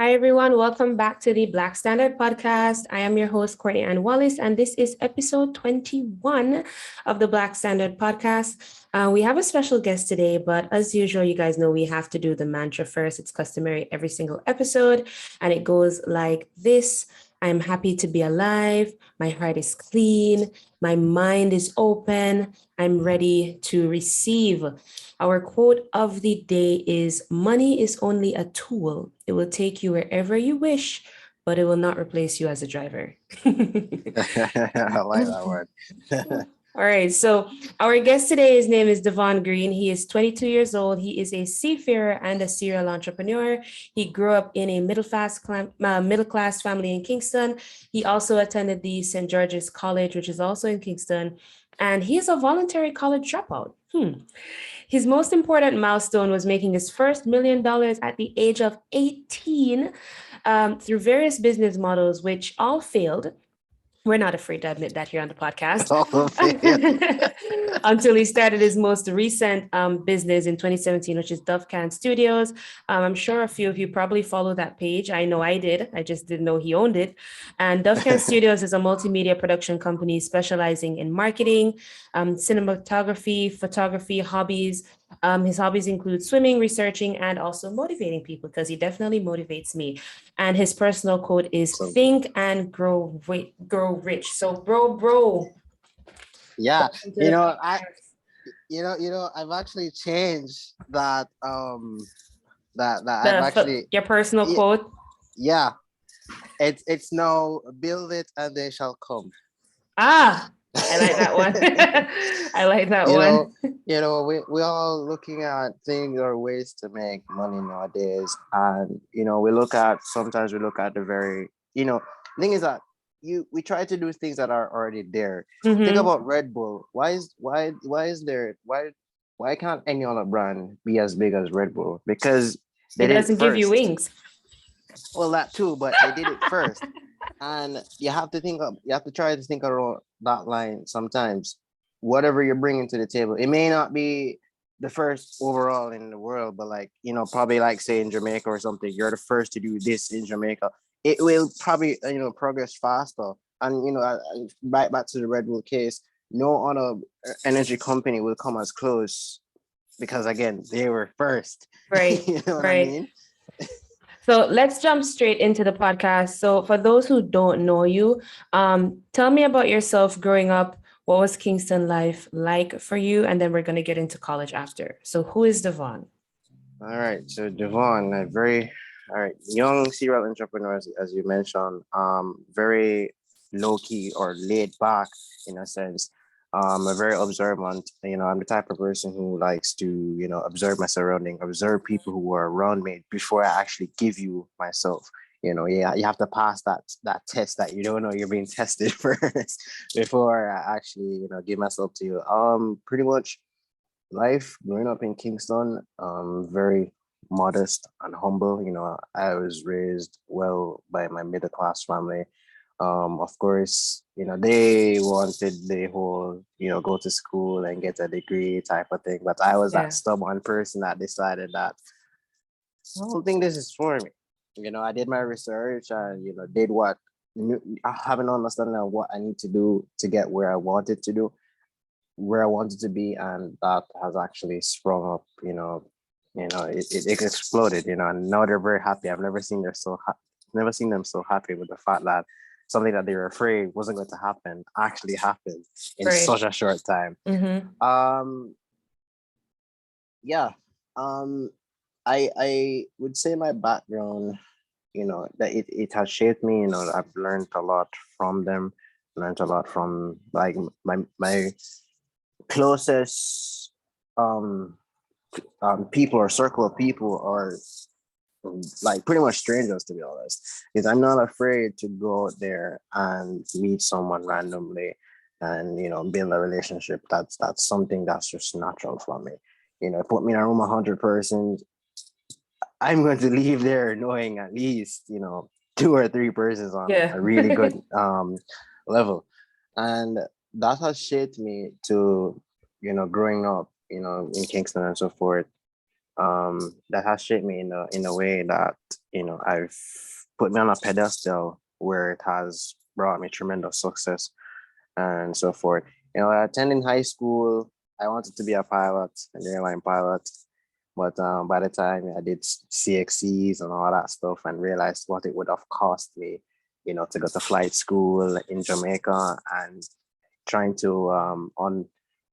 Hi, everyone. Welcome back to the Black Standard Podcast. I am your host, Courtney Ann Wallace, and this is episode 21 of the Black Standard Podcast. We have a special guest today, but as usual, you guys know we have to do the mantra first. It's customary every single episode, and it goes like this. I'm happy to be alive. My heart is clean. My mind is open. I'm ready to receive. Our quote of the day is money is only a tool. It will take you wherever you wish, but it will not replace you as a driver. I like that word. All right. So our guest today, his name is Devon Green. He is 22 years old. He is a seafarer and a serial entrepreneur. He grew up in a middle class family in Kingston. He also attended the St. George's College, which is also in Kingston, and he is a voluntary college dropout. His most important milestone was making his first $1 million at the age of 18 through various business models, which all failed. We're not afraid to admit that here on the podcast. All of it. Until he started his most recent business in 2017, which is Dovcan Studios. I'm sure a few of you probably follow that page. I know I did. I just didn't know he owned it. And Dovcan Studios is a multimedia production company specializing in marketing, cinematography, photography, hobbies. His hobbies include swimming, researching, and also motivating people because he definitely motivates me. And his personal quote is So think and grow rich. So bro, yeah, welcome to you the know, podcast. I've actually changed that I've actually Your personal y- quote. yeah, it's now build it and they shall come. Ah, I like that one. I like that you know, one. we all looking at things or ways to make money nowadays, and sometimes we look at the very thing is that we try to do things that are already there. Think Mm-hmm. about Red Bull. Why can't any other brand be as big as Red Bull? Because It they did it doesn't give you first. wings. Well, that too, but they did it first. And you have to try to think around that line sometimes. Whatever you're bringing to the table, it may not be the first overall in the world, but probably like say in Jamaica or something, you're the first to do this in Jamaica. It will probably progress faster. And right back to the Red Bull case, no other energy company will come as close because again they were first. Right, You know what I right. mean? So let's jump straight into the podcast. So for those who don't know you, tell me about yourself growing up. What was Kingston life like for you? And then we're going to get into college after. So who is Devon? All right, so Devon, a very all right young serial entrepreneur, as you mentioned, very low key or laid back in a sense. A very observant. I'm the type of person who likes to observe my surrounding, observe people who are around me before I actually give you myself. Yeah, you have to pass that test that you don't know you're being tested first before I actually give myself to you. Pretty much life growing up in Kingston, very modest and humble. I was raised well by my middle class family. Of course, they wanted the whole, go to school and get a degree type of thing. But I was that Yeah. stubborn person that decided that I don't think this is for me. I did my research and, did what I have an understanding of what I need to do to get where I wanted to be, and that has actually sprung up. It exploded. And now they're very happy. Never seen them so happy with the fact that something that they were afraid wasn't going to happen actually happened in Right. such a short time. Mm-hmm. Um, yeah. Um, I would say my background, that it has shaped me. I've learned a lot from them. Learned a lot from like my closest um people or circle of people are like pretty much strangers, to be honest, because I'm not afraid to go out there and meet someone randomly and build a relationship. That's something that's just natural for me. Put me in a room 100 persons, I'm going to leave there knowing at least two or three persons on Yeah. a really good level. And that has shaped me to growing up in Kingston and so forth. That has shaped me in a way that I've put me on a pedestal where it has brought me tremendous success and so forth. Attending high school, I wanted to be a pilot, an airline pilot. But by the time I did CXCs and all that stuff and realized what it would have cost me, to go to flight school in Jamaica and trying to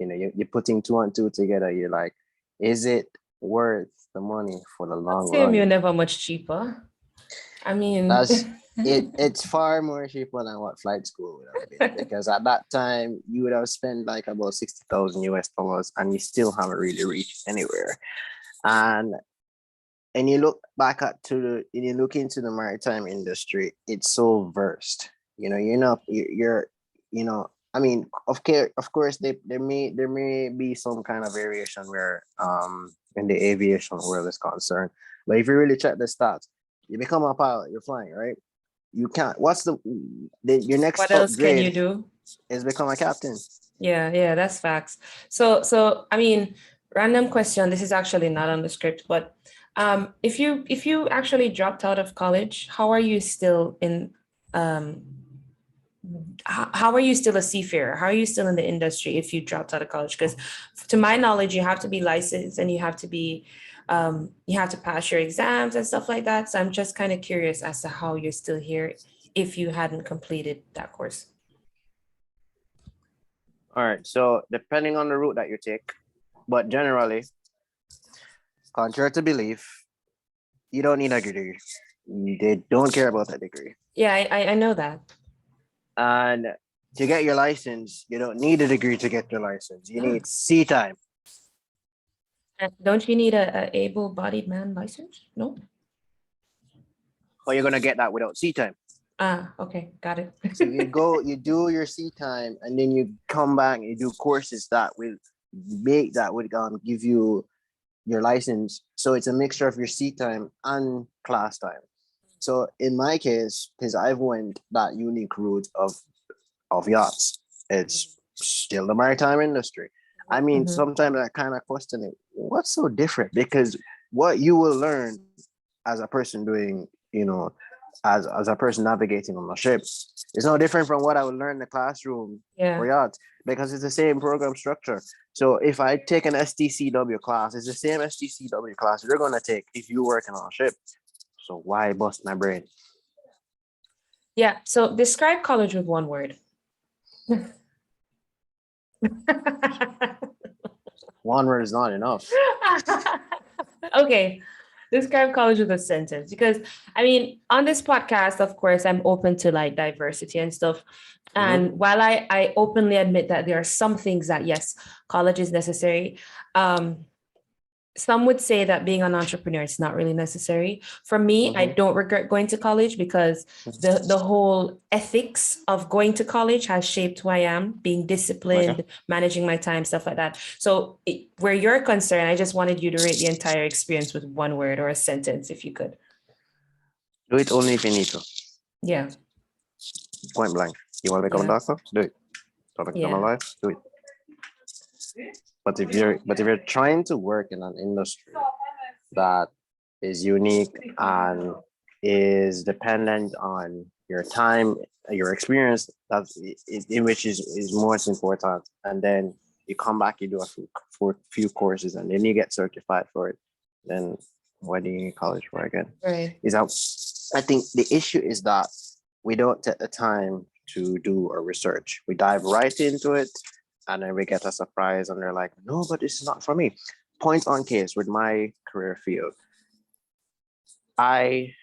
you're putting two and two together. You're like, is it worth the money for the long Same, you're run? never much cheaper. I mean, That's it. It's far more cheaper than what flight school would have been, because at that time you would have spent like about 60,000 US dollars and you still haven't really reached anywhere. And you look back and you look into the maritime industry, it's so versed. I mean, of course, there may be some kind of variation where in the aviation world is concerned. But if you really check the stats, you become a pilot, you're flying, right? You can't. What's your next what else can you upgrade do? is become a captain. Yeah, that's facts. So I mean, random question. This is actually not on the script, but if you actually dropped out of college, how are you still in how are you still a seafarer? How are you still in the industry if you dropped out of college? Because to my knowledge, you have to be licensed and you have to pass your exams and stuff like that. So I'm just kind of curious as to how you're still here if you hadn't completed that course. All right. So depending on the route that you take, but generally, contrary to belief, you don't need a degree. They don't care about that degree. Yeah, I know that. And to get your license, you don't need a degree to get your license. You need sea time. Don't you need a able-bodied man license? No? Or you're gonna get that without sea time. Okay, got it. So you do your sea time, and then you come back and you do courses that would give you your license. So it's a mixture of your sea time and class time. So in my case, because I've went that unique route of yachts, it's still the maritime industry. I mean, sometimes I kind of question it. What's so different? Because what you will learn as a person doing, as a person navigating on a ship, is no different from what I would learn in the classroom for yachts, because it's the same program structure. So if I take an STCW class, it's the same STCW class you're gonna take if you're working on a ship. So why bust my brain? Yeah. So describe college with one word. One word is not enough. Okay. Describe college with a sentence, because I mean, on this podcast, of course, I'm open to like diversity and stuff. And while I openly admit that there are some things that, yes, college is necessary, some would say that being an entrepreneur is not really necessary. For me, I don't regret going to college because the whole ethics of going to college has shaped who I am, being disciplined, managing my time, stuff like that. So where you're concerned, I just wanted you to rate the entire experience with one word or a sentence, if you could. Do it only if you need to. Yeah. Point blank. You want to become a doctor? Do it. Want to become a lawyer? Do it. But if you're trying to work in an industry that is unique and is dependent on your time, your experience, in which is most important, and then you come back, you do a few courses, and then you get certified for it, then why do you need college for again? Right. I think the issue is that we don't take the time to do our research. We dive right into it, and then we get a surprise, and they're like, no, but this is not for me. Point on case with my career field, I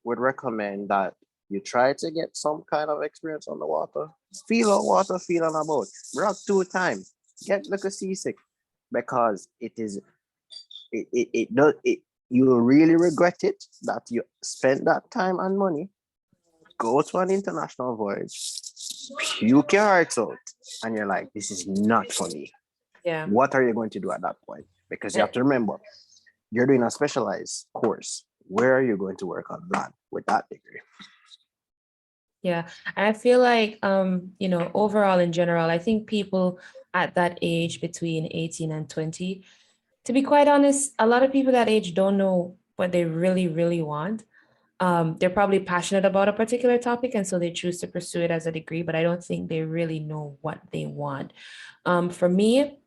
would recommend that you try to get some kind of experience on the water. Feel on water, feel on a boat. Rock 2 times. Get like a seasick, because you will really regret it that you spent that time and money, go to an international voyage, puke your hearts out, and you're like, this is not for me. Yeah. What are you going to do at that point? Because you have to remember, you're doing a specialized course. Where are you going to work on land with that degree? Yeah. And I feel like, overall in general, I think people at that age between 18 and 20, to be quite honest, a lot of people that age don't know what they really, really want. They're probably passionate about a particular topic, and so they choose to pursue it as a degree, but I don't think they really know what they want. For me,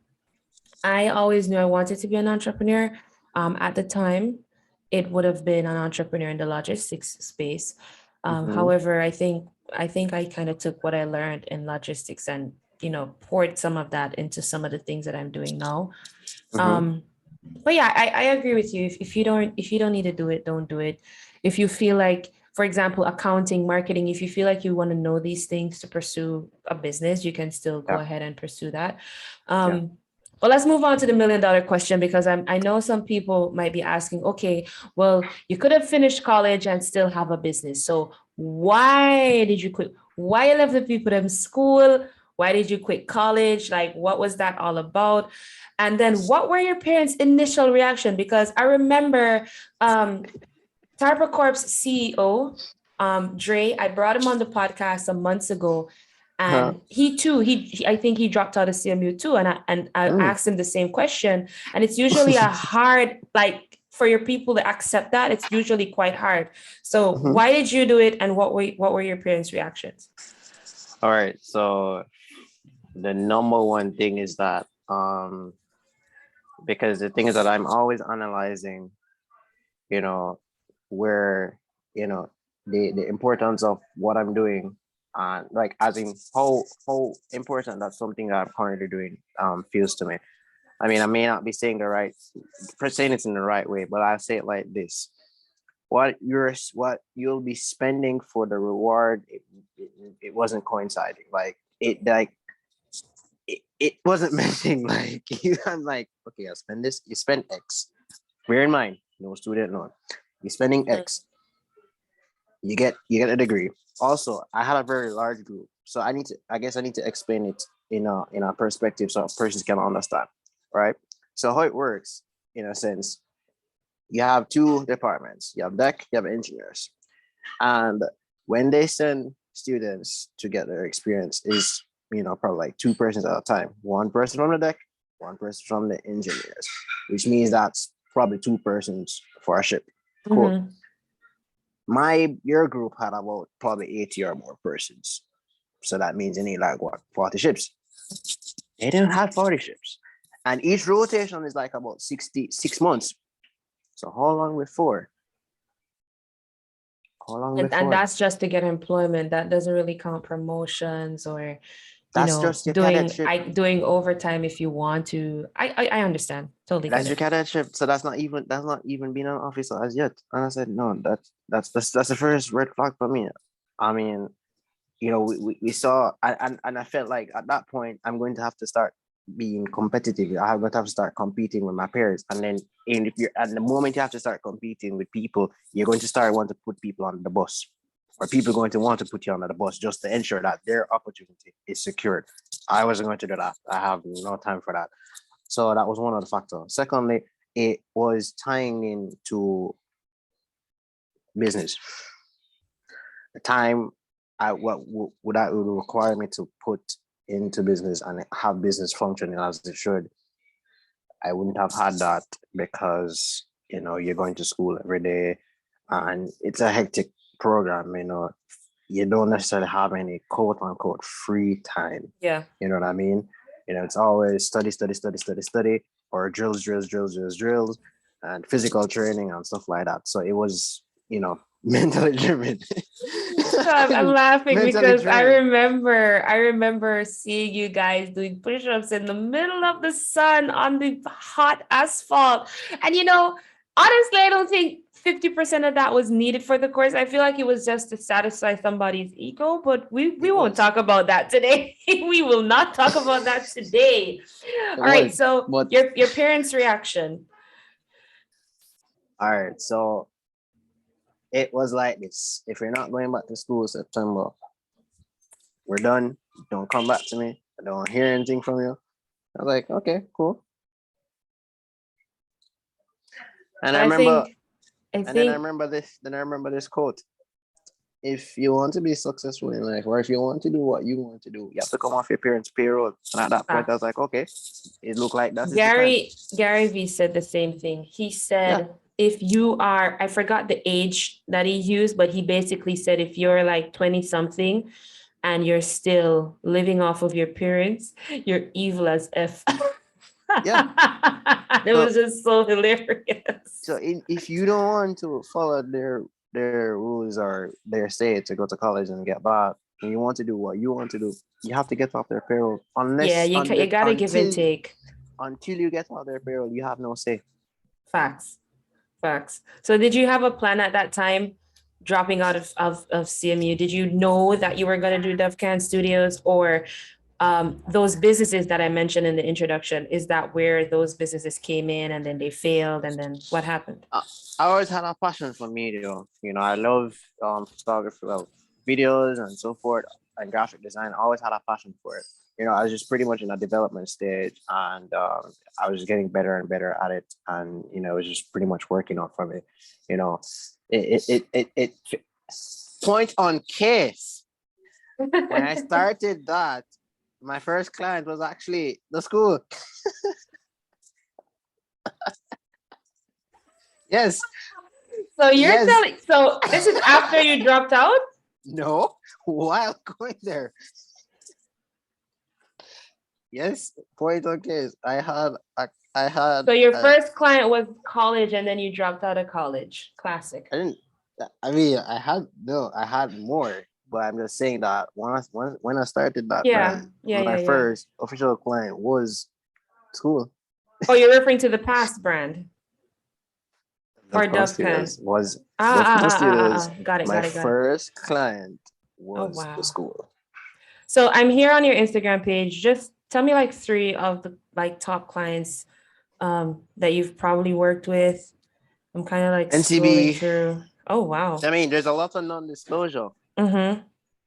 I always knew I wanted to be an entrepreneur. At the time, it would have been an entrepreneur in the logistics space. Mm-hmm. However, I think I kind of took what I learned in logistics and poured some of that into some of the things that I'm doing now. Mm-hmm. Um, but yeah, I agree with you. If you don't need to do it, don't do it. If you feel like, for example, accounting, marketing, if you feel like you want to know these things to pursue a business, you can still go Yeah. ahead and pursue that. Yeah. But let's move on to the $1 million question, because I know some people might be asking, okay, well, you could have finished college and still have a business. So why did you quit? Why you left the people in school? Why did you quit college? Like, what was that all about? And then what were your parents' initial reaction? Because I remember Tarpa Corp's CEO, Dre, I brought him on the podcast some months ago. Huh. And he too, I think he dropped out of CMU too. And I Mm. asked him the same question. And it's usually a hard, like for your people to accept that, it's usually quite hard. So Mhm. why did you do it? And what were your parents' reactions? All right. So the number one thing is that because the thing is that I'm always analyzing, you know, where, you know, the importance of what I'm doing, and like as in how important that something that I'm currently doing feels to me. I mean, I may not be saying the right saying it in the right way, but I'll say it like this. What you'll be spending for the reward, it wasn't coinciding. Like it wasn't matching. Like I'm like, okay, I spend this, you spend X. Bear in mind, no student loan. You're spending Mhm, X, you get a degree. Also, I had a very large group. So I guess I need to explain it in a perspective so persons can understand. Right? So how it works, in a sense, you have two departments. You have deck, you have engineers. And when they send students to get their experience is, probably like two persons at a time. One person from the deck, one person from the engineers, which means that's probably two persons for a ship. Cool. mhm. Your group had about probably 80 or more persons. So that means you need like what, 40 ships. They didn't have 40 ships. And each rotation is like about 6 months. So how long before? How long And before? that's just to get employment. That doesn't really count promotions or That's just your doing cadetship. doing overtime if you want to. I understand. Totally get That's your it. cadetship. So that's not even being an officer as yet. And I said, no, that's the first red flag for me. I mean, we saw, and I felt like at that point I'm going to have to start being competitive. I'm going to have to start competing with my peers. And then if you're at the moment you have to start competing with people, you're going to start want to put people on the bus. Or people are going to want to put you on the bus just to ensure that their opportunity is secured. I wasn't going to do that. I have no time for that. So that was one of the factors. Secondly, it was tying into business. The time would that would require me to put into business and have business functioning as it should. I wouldn't have had that because you're going to school every day and it's a hectic program. You don't necessarily have any quote unquote free time. Yeah. You know what I mean? It's always study, study, study, study, study, or drills, drills, drills, drills, drills, and physical training and stuff like that. So it was, mentally driven. So I'm laughing Mentally because I driven. remember I remember seeing you guys doing push-ups in the middle of the sun on the hot asphalt. And honestly, I don't think 50% of that was needed for the course. I feel like it was just to satisfy somebody's ego, but we It won't was. talk about that today. We will not talk about that today. It All right, was. so But your parents' reaction. all right, so it was like this. If you're not going back to school September, we're done. Don't come back to me. I don't hear anything from you. I was like, okay, cool. And But I I remember, think I and then I think remember this. Then I remember this quote: "If you want to be successful in life, or if you want to do what you want to do, you have to come off your parents' payroll." And at that point, I was facts. like, okay, it looked like that is the time. Gary V said the same thing. He Yeah, said, if you are, I forgot the age that he used, but he basically said if you're like 20 something and you're still living off of your parents, you're evil as F. Yeah. It So was just so hilarious. if you don't want to follow their rules or their say to go to college and get back, and you want to do what you want to do, you have to get off their payroll. Yeah, Unless you gotta give and take. until you get off their payroll, you have no say. Facts. Facts. So did you have a plan at that time dropping out of CMU? Did you know that you were going to do DevCan Studios, or those businesses that I mentioned in the introduction? Is that where those businesses came in and then they failed, and then what happened? I always had a passion for media. You know, I love photography, well, videos and so forth, and graphic design. I always had a passion for it. You know, I was just pretty much in a development stage, and I was getting better and better at it, and you know, it was just pretty much working out for me. You know, it point on case when I started that, my first client was actually the school. Yes, So you're yes. telling, so this is after you dropped out? No, while going there. Yes, point on case. I had So your first client was college and then you dropped out of college. Classic. I didn't I mean I had no, I had more, but I'm just saying that when I started that Yeah. brand, Yeah. my Yeah. Yeah. first official client was school. Oh, you're referring to the past brand The or Pro DovCan? Studios was Ah, the ah, Pro ah, ah, ah, Studios. ah. Got it. My Got it. Got it. first client Oh, was the wow. school. So I'm here on your Instagram page. Just tell me like three of the like top clients that you've probably worked with. I'm kind of like scrolling NCB. through. Oh, wow. I mean, there's a lot of non-disclosure. Mm-hmm.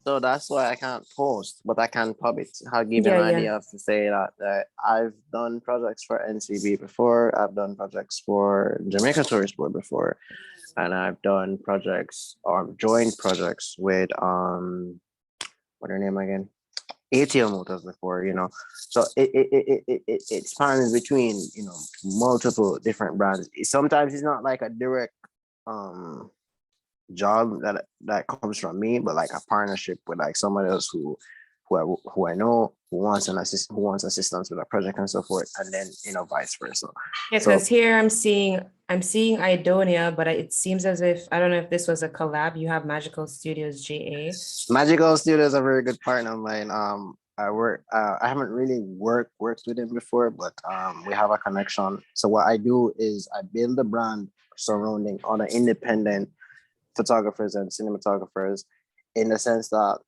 So that's why I can't post, but I can probably I'll give you Yeah, an yeah. idea of to say that I've done projects for NCB before. I've done projects for Jamaica Tourist Board before, and I've done projects or joint projects with what her name again? ATL Motors before, you know. So it spans between, you know, multiple different brands. Sometimes it's not like a direct um job that comes from me, but like a partnership with like somebody else who I know who wants assistance with a project and so forth, and then you know vice versa. Yeah, So because here I'm seeing Idonia, but it seems as if I don't know if this was a collab. You have Magical Studios GA. Magical Studio is a very good partner of mine. I haven't really worked with him before, but we have a connection. So what I do is I build a brand surrounding other independent photographers and cinematographers, in the sense that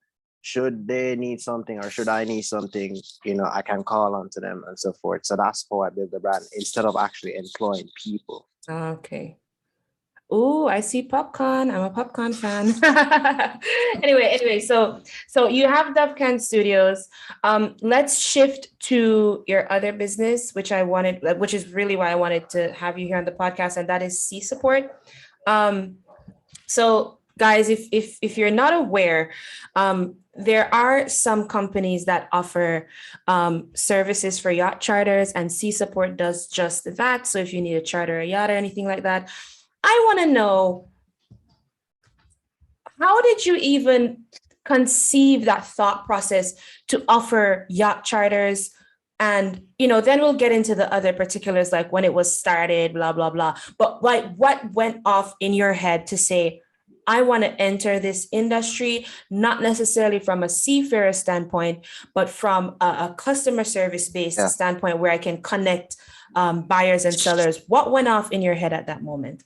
should they need something or should I need something, you know, I can call on to them and so forth. So that's how I build the brand instead of actually employing people. Okay. Oh, I see popcorn. I'm a popcorn fan. Anyway, so you have DevCan Studios. Let's shift to your other business, which is really why I wanted to have you here on the podcast, and that is Sea Support. So guys, if you're not aware, there are some companies that offer services for yacht charters, and Sea Support does just that. So if you need to charter a yacht or anything like that, I want to know, how did you even conceive that thought process to offer yacht charters? And, then we'll get into the other particulars, like when it was started, blah, blah, blah. But like, what went off in your head to say, I want to enter this industry, not necessarily from a seafarer standpoint, but from a customer service based standpoint where I can connect buyers and sellers? What went off in your head at that moment?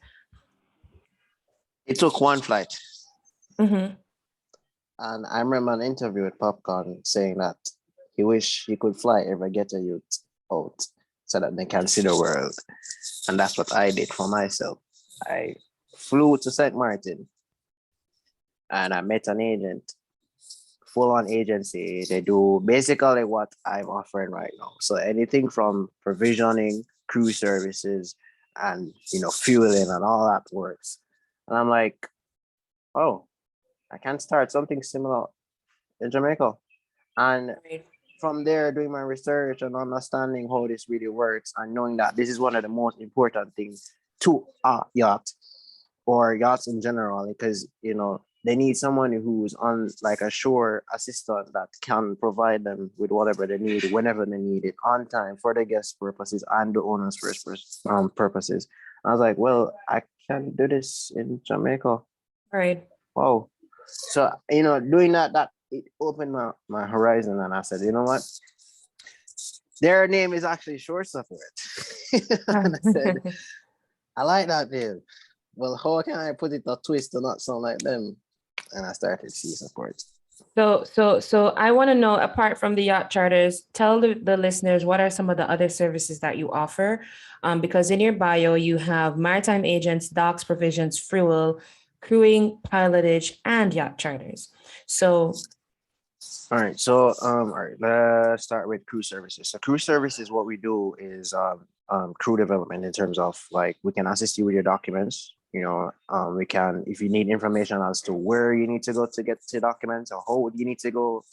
It took one flight. Mm-hmm. And I remember an interview with Popcorn saying that he wish he could fly every get a youth out so that they can see the world. And that's what I did for myself. I flew to St. Martin and I met an agent, full-on agency. They do basically what I'm offering right now. So anything from provisioning, crew services, and fueling and all that works. And I'm like, oh, I can start something similar in Jamaica. And from there, doing my research and understanding how this really works and knowing that this is one of the most important things to a yacht or yachts in general, because they need someone who's on like a shore assistant that can provide them with whatever they need whenever they need it on time for the guest purposes and the owner's purposes. I was like, well, I can do this in Jamaica. Right. Wow. So, doing that it opened my horizon, and I said, you know what? Their name is actually Shore Support. And I said, I like that name. Well, how can I put it a twist to not sound like them? And I started Sea Support. So I want to know, apart from the yacht charters, tell the listeners what are some of the other services that you offer? Because in your bio, you have maritime agents, docks, provisions, fuel, crewing, pilotage, and yacht charters. So, All right. So, all right, let's start with crew services. So crew services, what we do is crew development in terms of like, we can assist you with your documents. We can, if you need information as to where you need to go to get to documents, or how you need to go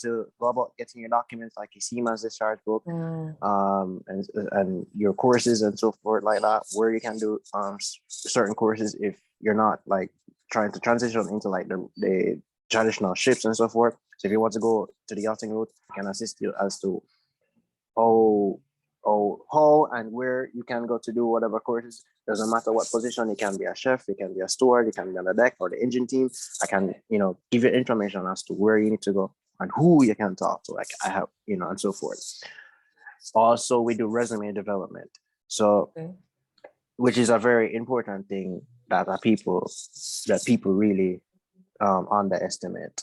about getting your documents, like your CMA's discharge book, and your courses and so forth like that, where you can do certain courses if you're not like trying to transition into like the traditional ships and so forth. So if you want to go to the yachting route, we can assist you as to how and where you can go to do whatever courses. Doesn't matter what position. You can be a chef, you can be a steward, you can be on the deck or the engine team. I can, give you information as to where you need to go and who you can talk to. Like I have, and so forth. Also, we do resume development. So, which is a very important thing that people really underestimate.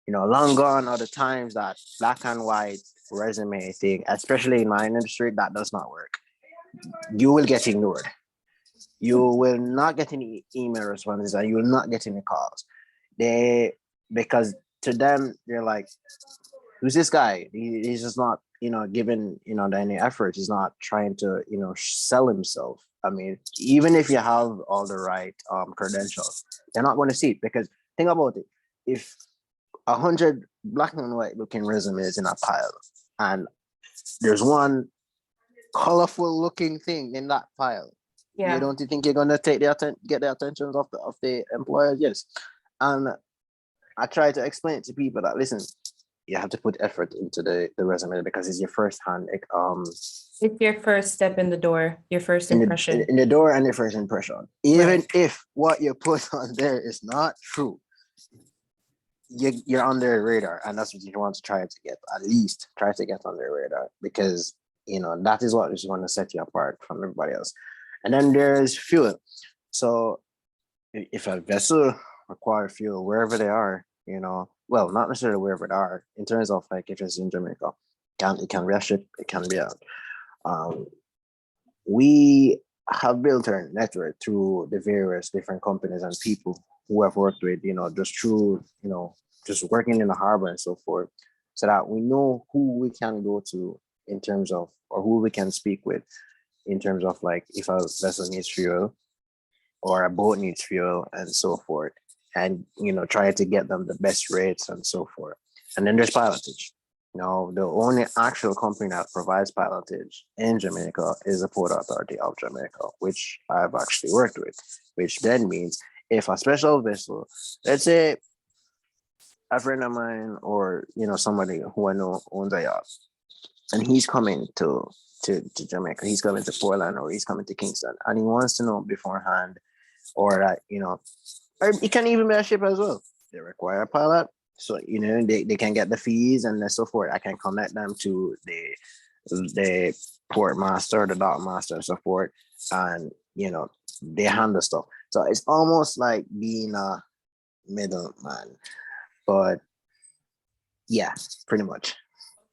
Long gone are the times that black and white resume thing, especially in my industry, that does not work. You will get ignored. You will not get any email responses, and you will not get any calls. Because to them, they're like, who's this guy? He's just not, giving, any effort. He's not trying to, sell himself. I mean, even if you have all the right credentials, they're not going to see it, because think about it. If 100 black and white looking resumes in a pile, and there's one colorful looking thing in that pile, you don't think you're gonna get the attention of the employers? Yes. And I try to explain it to people that, listen, you have to put effort into the resume, because it's your first hand. it's your first step in the door, your first impression. In the door and your first impression. Even if what you put on there is not true, you're on their radar, and that's what you want to try to get. At least try to get on their radar, because that is what is going to set you apart from everybody else. And then there's fuel. So if a vessel requires fuel wherever they are, well, not necessarily wherever they are, in terms of like if it's in Jamaica, it can be a ship, it can be we have built our network through the various different companies and people who have worked with, just through, just working in the harbor and so forth, so that we know who we can go to in terms of, or who we can speak with in terms of like if a vessel needs fuel or a boat needs fuel and so forth, and, try to get them the best rates and so forth. And then there's pilotage. The only actual company that provides pilotage in Jamaica is the Port Authority of Jamaica, which I've actually worked with, which then means if a special vessel, let's say a friend of mine or, somebody who I know owns a yacht, and he's coming to Jamaica, he's coming to Portland, or he's coming to Kingston, and he wants to know beforehand, or that, or it can even be a ship as well. They require a pilot. So, they can get the fees and so forth. I can connect them to the port master, the dock master, and so forth. And, they handle stuff. So it's almost like being a middleman. But yeah, pretty much.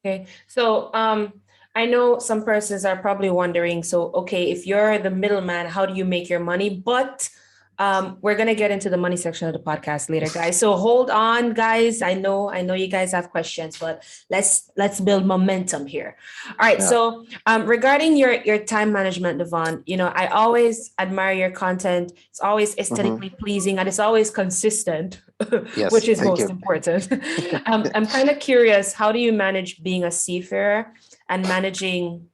Okay. So I know some persons are probably wondering, so, okay, if you're the middleman, how do you make your money? But we're going to get into the money section of the podcast later, guys. So hold on, guys. I know you guys have questions, but let's build momentum here. All right. Yeah. So regarding your time management, Devon, I always admire your content. It's always aesthetically pleasing, and it's always consistent, yes, which is most important. I'm kind of curious, how do you manage being a seafarer and managing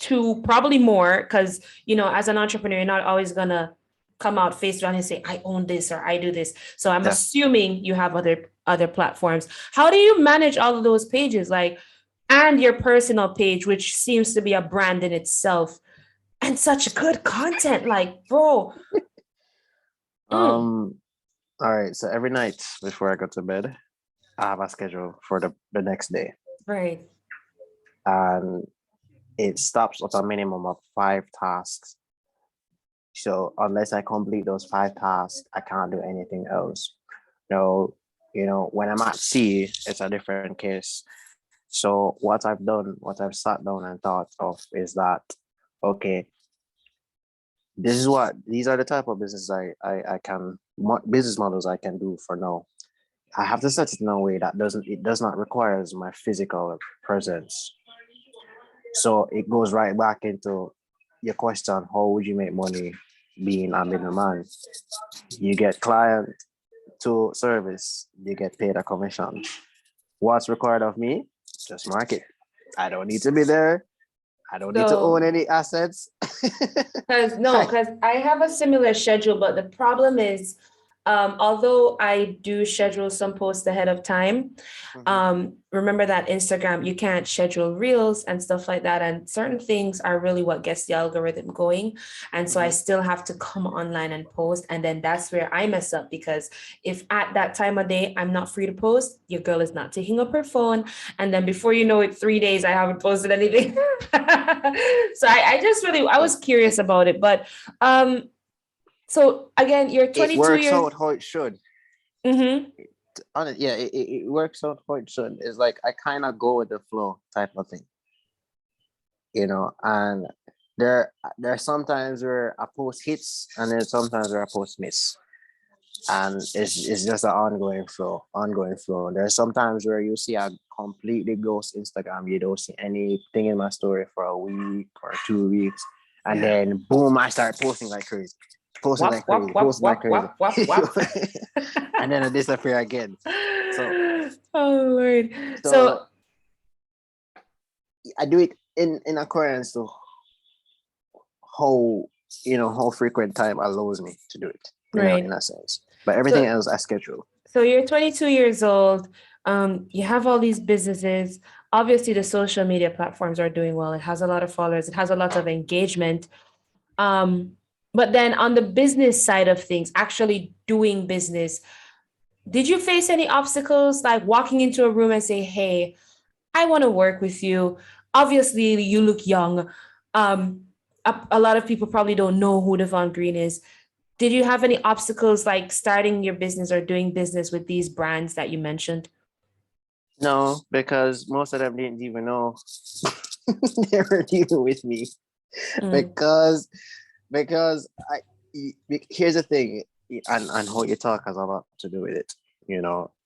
to probably more, because, as an entrepreneur, you're not always going to come out face value and say, I own this or I do this. So I'm Yeah. assuming you have other platforms. How do you manage all of those pages? Like, and your personal page, which seems to be a brand in itself, and such good content, like, bro. All right. So every night before I go to bed, I have a schedule for the next day. Right. And it stops at a minimum of 5 tasks. So unless I complete those 5 tasks, I can't do anything else. No, when I'm at sea, it's a different case. So what I've done, what I've sat down and thought of is that, okay, these are the type of business business models I can do for now. I have to set it in a way that it does not require my physical presence. So it goes right back into your question: how would you make money being a middleman? You get client to service, you get paid a commission. What's required of me? Just market. I don't need to be there. I don't need to own any assets. Because I have a similar schedule, but the problem is, although I do schedule some posts ahead of time, remember that Instagram, you can't schedule reels and stuff like that. And certain things are really what gets the algorithm going. And so I still have to come online and post. And then that's where I mess up, because if at that time of day I'm not free to post, your girl is not taking up her phone. And then before you know it, 3 days, I haven't posted anything. So I was curious about it. But so again, you're 22 it works years. out how it should. Yeah, it works out how it should. It's like I kind of go with the flow type of thing, and there are sometimes where a post hits and there's sometimes where a post miss, and it's just an ongoing flow. There's sometimes where you see a completely ghost Instagram, you don't see anything in my story for a week or 2 weeks, and then boom, I start posting like crazy. And then I disappear again. So, oh Lord. So I do it in accordance to how frequent time allows me to do it, in a sense. But everything else I schedule. So you're 22 years old. You have all these businesses. Obviously, the social media platforms are doing well. It has a lot of followers. It has a lot of engagement. But then on the business side of things, actually doing business, did you face any obstacles, like walking into a room and say, hey, I want to work with you? Obviously, you look young. A lot of people probably don't know who Devon Green is. Did you have any obstacles like starting your business or doing business with these brands that you mentioned? No, because most of them didn't even know they were dealing with me. Because here's the thing, and how you talk has a lot to do with it.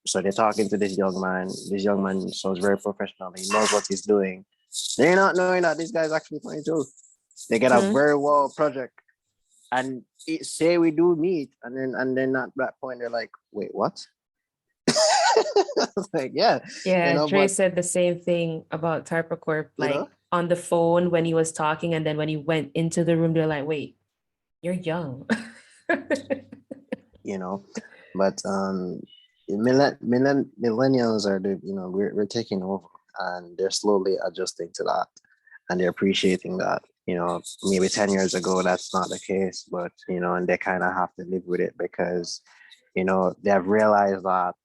So they're talking to this young man. This young man sounds very professional. He knows what he's doing. They're not knowing that this guy's actually 22. They get a very well project, and say we do meet, and then at that point they're like, wait, what? Like, yeah. Dre said the same thing about Typercorp, like on the phone when he was talking, and then when he went into the room, they're like, wait, you're young. But millennials are we're taking over, and they're slowly adjusting to that, and they're appreciating that. Maybe 10 years ago that's not the case, but and they kind of have to live with it, because they have realized that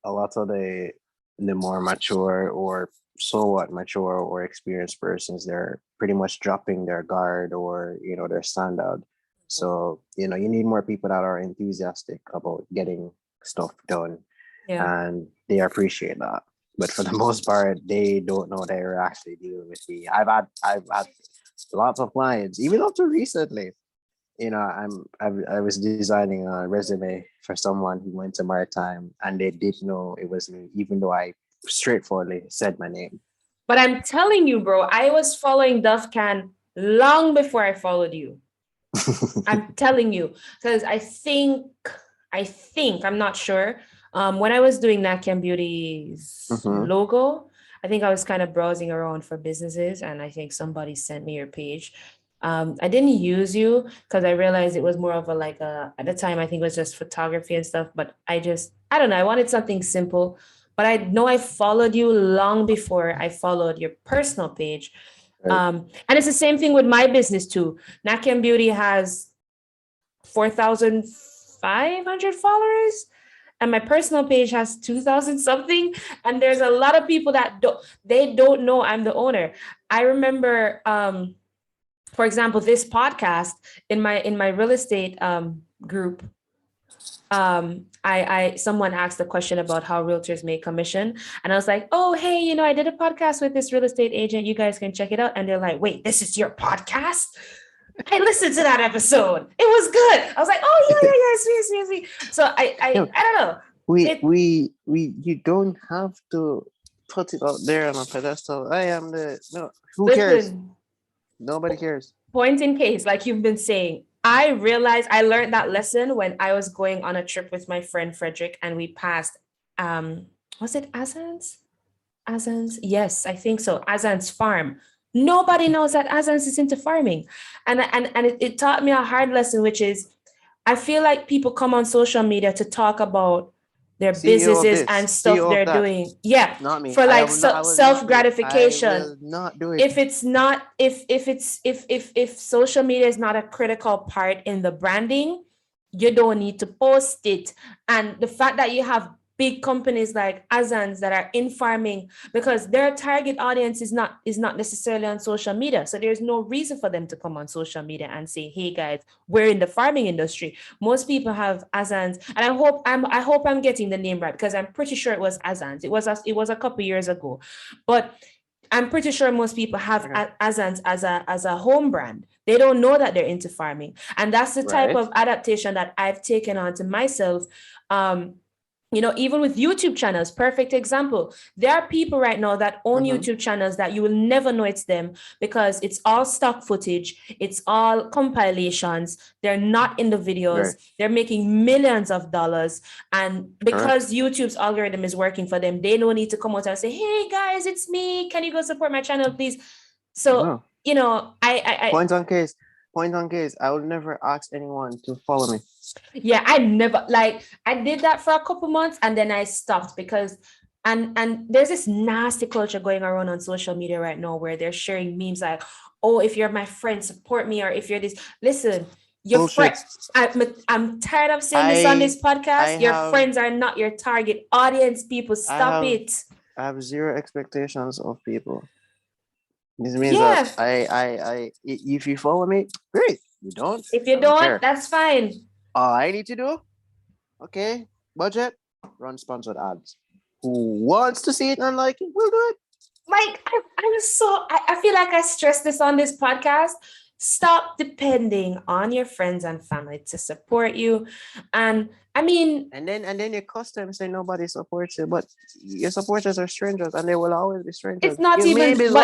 a lot of the more mature or somewhat mature or experienced persons, they're pretty much dropping their guard or their standard. So you need more people that are enthusiastic about getting stuff done, and they appreciate that. But for the most part, they don't know they're actually dealing with me. I've had lots of clients, even up to recently. I was designing a resume for someone who went to Maritime, and they didn't know it was me, even though I straightforwardly said my name. But I'm telling you, bro, I was following Dufcan long before I followed you. I'm telling you, because I think, I'm not sure. When I was doing Natcam Beauty's logo, I think I was kind of browsing around for businesses, and I think somebody sent me your page. I didn't use you because I realized it was more of a like a at the time I think it was just photography and stuff, but I don't know, I wanted something simple. But I know I followed you long before I followed your personal page. Right. And it's the same thing with my business too. Nakem Beauty has 4,500 followers, and my personal page has 2,000 something. And there's a lot of people that don't know I'm the owner. I remember, for example, this podcast in my real estate group. I someone asked a question about how realtors make commission, and I was like, oh hey, I did a podcast with this real estate agent, you guys can check it out. And they're like, wait, this is your podcast? I listened to that episode, it was good. I was like, oh yeah, sweet. So I don't know. You don't have to put it out there on a pedestal. I am the no. Who cares? Listen, Nobody cares. point in case, like you've been saying, I realized I learned that lesson when I was going on a trip with my friend Frederick, and we passed was it Azan's? Yes, I think so. Azan's farm. Nobody knows that Azan's is into farming. And it taught me a hard lesson, which is I feel like people come on social media to talk about their CEO of businesses this, and stuff CEO of they're that. doing. Yeah. Not me. For I like will not- I will not do it. self gratification. I will not do it. If it's not, if social media is not a critical part in the branding, you don't need to post it. And the fact that you have big companies like Azans that are in farming, because their target audience is not necessarily on social media, so there's no reason for them to come on social media and say, hey guys, we're in the farming industry. Most people have Azans, and I hope I'm getting the name right, because I'm pretty sure it was Azans. It was a couple years ago, but I'm pretty sure most people have Azans as a home brand. They don't know that they're into farming. And that's the type of adaptation that I've taken on to myself. Even with YouTube channels, perfect example. There are people right now that own YouTube channels that you will never know it's them, because it's all stock footage. It's all compilations. They're not in the videos. They're making millions of dollars. And because YouTube's algorithm is working for them, they don't need to come out and say, hey guys, it's me. Can you go support my channel, please? So, I point on case, I would never ask anyone to follow me. Yeah, I never, like, I did that for a couple months and then I stopped because and there's this nasty culture going around on social media right now where they're sharing memes like, oh, if you're my friend, support me, or if you're this, listen, your friends, I'm tired of saying this on this podcast. Your friends are not your target audience, people. Stop it. I have zero expectations of people. This means that I if you follow me, great. You don't. If you don't, that's fine. All I need to do, okay, budget, run sponsored ads. Who wants to see it and like it, we'll do it. Like, I feel like I stressed this on this podcast. Stop depending on your friends and family to support you. And I mean, and then your customers say nobody supports you, but your supporters are strangers and they will always be strangers. It's not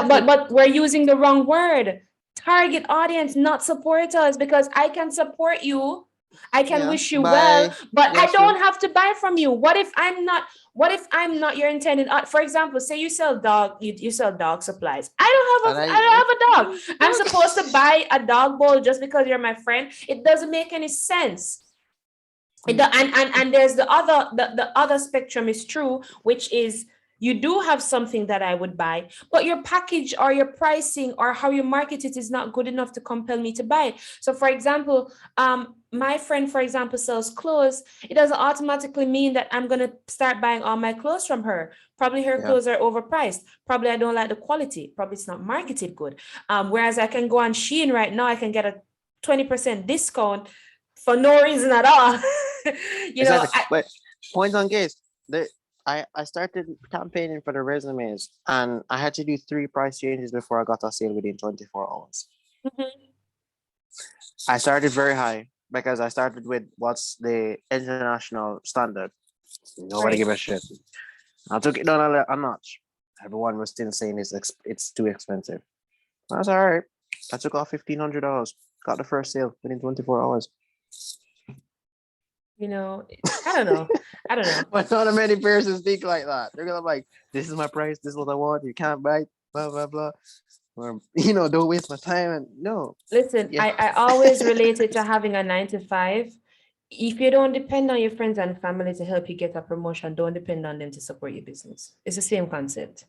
but we're using the wrong word. Target audience, not supporters, because I can support you. I can wish you well, but I don't have to buy from you. What if I'm not your intended? For example, say you sell you sell dog supplies. I don't have a dog. I'm supposed to buy a dog bowl just because you're my friend? It doesn't make any sense. And there's the other spectrum is true, which is you do have something that I would buy, but your package or your pricing or how you market it is not good enough to compel me to buy it. So for example, my friend, for example, sells clothes. It doesn't automatically mean that I'm going to start buying all my clothes from her. Probably her clothes are overpriced. Probably I don't like the quality. Probably it's not marketed good. Whereas I can go on Shein right now, I can get a 20% discount for no reason at all. But point on case, I started campaigning for the resumes and I had to do 3 price changes before I got a sale within 24 hours. I started very high because I started with what's the international standard. Nobody give a shit. I took it down a notch. Everyone was still saying it's too expensive. That's all right. I took off $1,500. Got the first sale within 24 hours. I don't know. I don't know. But not many persons think like that. They're gonna like, this is my price, this is what I want, you can't buy it, blah blah blah. Or, don't waste my time. And no. Listen, Yeah. I always relate it to having a 9 to 5. If you don't depend on your friends and family to help you get a promotion, don't depend on them to support your business. It's the same concept.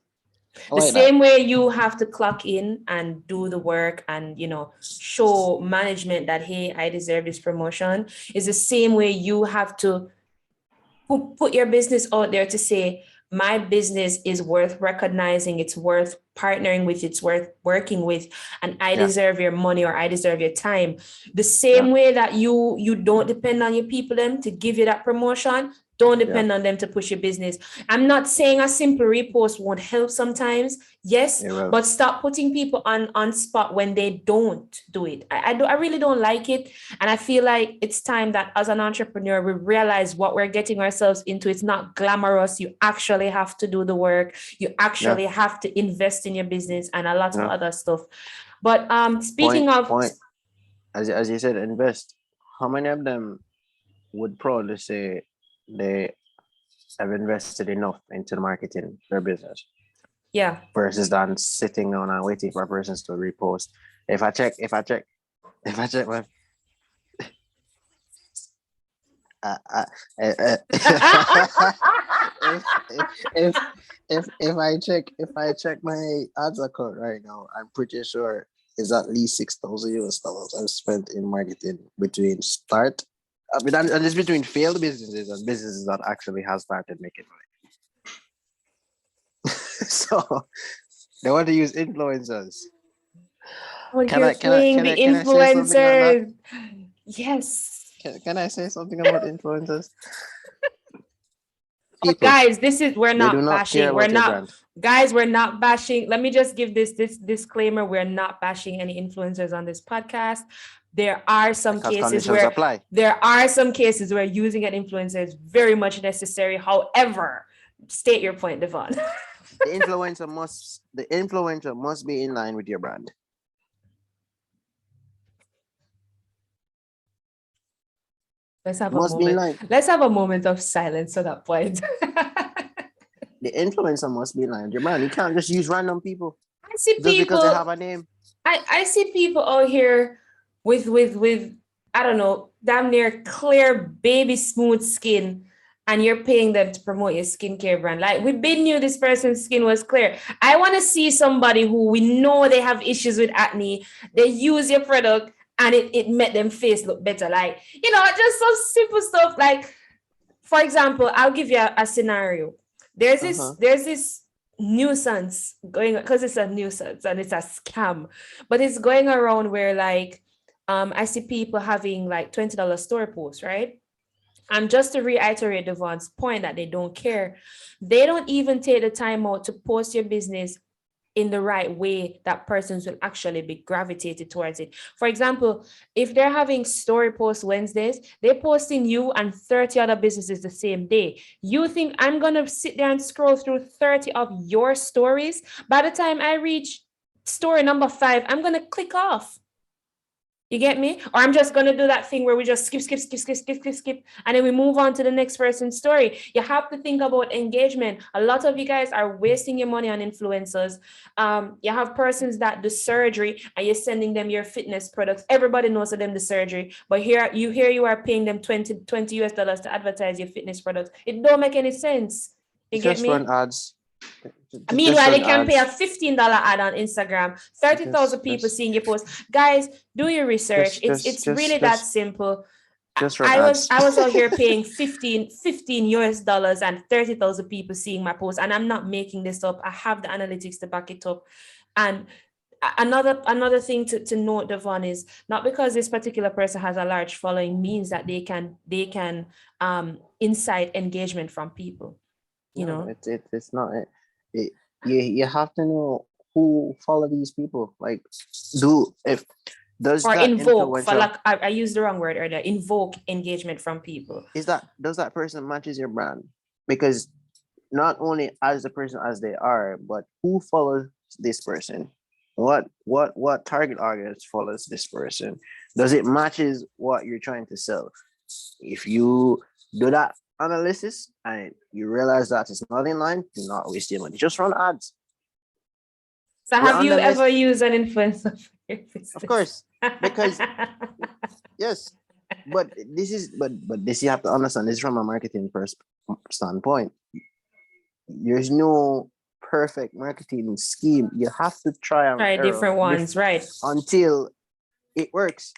I The like that. same way you have to clock in and do the work and, show management that, hey, I deserve this promotion, is the same way you have to put your business out there to say, my business is worth recognizing, it's worth partnering with, it's worth working with, and I deserve your money or I deserve your time. The same way that you don't depend on your people them to give you that promotion, don't depend on them to push your business. I'm not saying a simple repost won't help sometimes, yes, but stop putting people on spot when they don't do it. I really don't like it, and I feel like it's time that as an entrepreneur we realize what we're getting ourselves into. It's not glamorous. You actually have to do the work. You actually have to invest in your business and a lot of other stuff. But speaking of as you said, invest. How many of them would probably say they have invested enough into the marketing their business? Yeah. Versus than sitting on and waiting for persons to repost. If I check my if I check my ads account right now, I'm pretty sure it's at least $6,000 I've spent in marketing between start. I mean, and it's between failed businesses and businesses that actually have started making money. So they want to use influencers. Can I say something on that? Yes. Can I say something about influencers? People, guys, we're not bashing. We're not, guys, we're not bashing. Let me just give this disclaimer. We're not bashing any influencers on this podcast. There are some cases where using an influencer is very much necessary. However, state your point, Devon. The influencer must be in line with your brand. Let's have a moment of silence at that point. The influencer must be in line with your brand. You can't just use random people. I see just because they have a name. I see people out here with I don't know, damn near clear baby smooth skin, and you're paying them to promote your skincare brand. Like, we been knew this person's skin was clear. I want to see somebody who we know they have issues with acne. They use your product and it made them face look better. Like, just some simple stuff. Like, for example, I'll give you a scenario. There's this nuisance going, because it's a nuisance and it's a scam, but it's going around where, like, I see people having like $20 store posts, right? And just to reiterate Devon's point that they don't care, they don't even take the time out to post your business in the right way that persons will actually be gravitated towards it. For example, if they're having story post Wednesdays, they're posting you and 30 other businesses the same day. You think I'm going to sit there and scroll through 30 of your stories? By the time I reach story number 5, I'm going to click off. You get me? Or I'm just going to do that thing where we just skip, and then we move on to the next person's story. You have to think about engagement. A lot of you guys are wasting your money on influencers. You have persons that do surgery and you're sending them your fitness products. Everybody knows of them the surgery, but here you are paying them $20 to advertise your fitness products. It don't make any sense. You get me? Run ads. Meanwhile, they can pay a $15 ad on Instagram. 30,000 people seeing your post. Guys, do your research. It's really that simple. I was out here paying $15 US and 30,000 people seeing my post, and I'm not making this up. I have the analytics to back it up. And another thing to note, Devon, is not because this particular person has a large following means that they can incite engagement from people. It's not. You have to know who follow these people. Like, invoke. I used the wrong word earlier. Invoke engagement from people. Does that person matches your brand? Because not only as the person as they are, but who follows this person? What target audience follows this person? Does it matches what you're trying to sell? If you do that analysis and you realize that it's not in line, do not waste your money. Just run ads. So We're have on you the ever list, used an influencer for your business? of course, because yes, but this you have to understand. This is from a marketing standpoint. There's no perfect marketing scheme. You have to try and Try error different ones, right? until it works.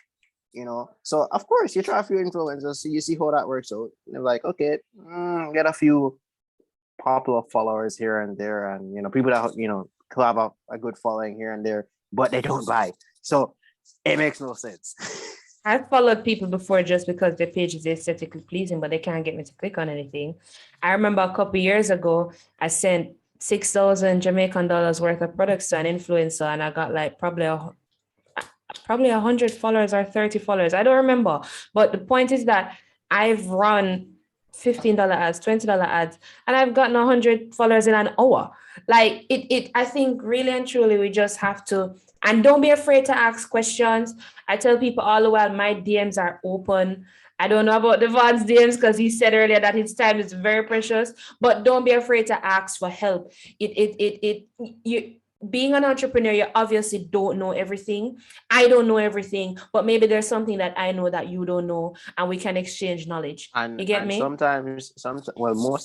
So of course you try a few influencers, so you see how that works out. You're like, okay, get a few popular followers here and there, and people that who have a good following here and there, but they don't buy. So it makes no sense. I've followed people before just because their page is aesthetically pleasing, but they can't get me to click on anything. I remember a couple of years ago, I sent 6,000 Jamaican dollars worth of products to an influencer, and I got like probably 100 followers or 30 followers. I don't remember. But the point is that I've run $15 ads, $20 ads, and I've gotten 100 followers in an hour. Like I think really and truly, we just have to, and don't be afraid to ask questions. I tell people all the while, my DMs are open. I don't know about Devon's DMs because he said earlier that his time is very precious, but don't be afraid to ask for help. You being an entrepreneur, you obviously don't know everything. I don't know everything, but maybe there's something that I know that you don't know, and we can exchange knowledge. And You get and me? most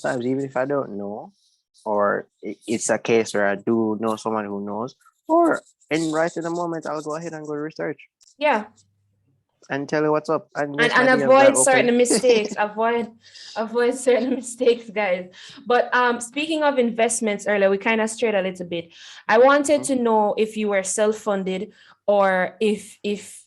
times, even if I don't know, or it's a case where I do know someone who knows, or right in the moment, I'll go ahead and go research Yeah. and tell you what's up. And yes, And my DMs are avoid open. certain mistakes. Avoid certain mistakes, guys. But speaking of investments earlier, we kind of strayed a little bit. I wanted to know if you were self-funded or if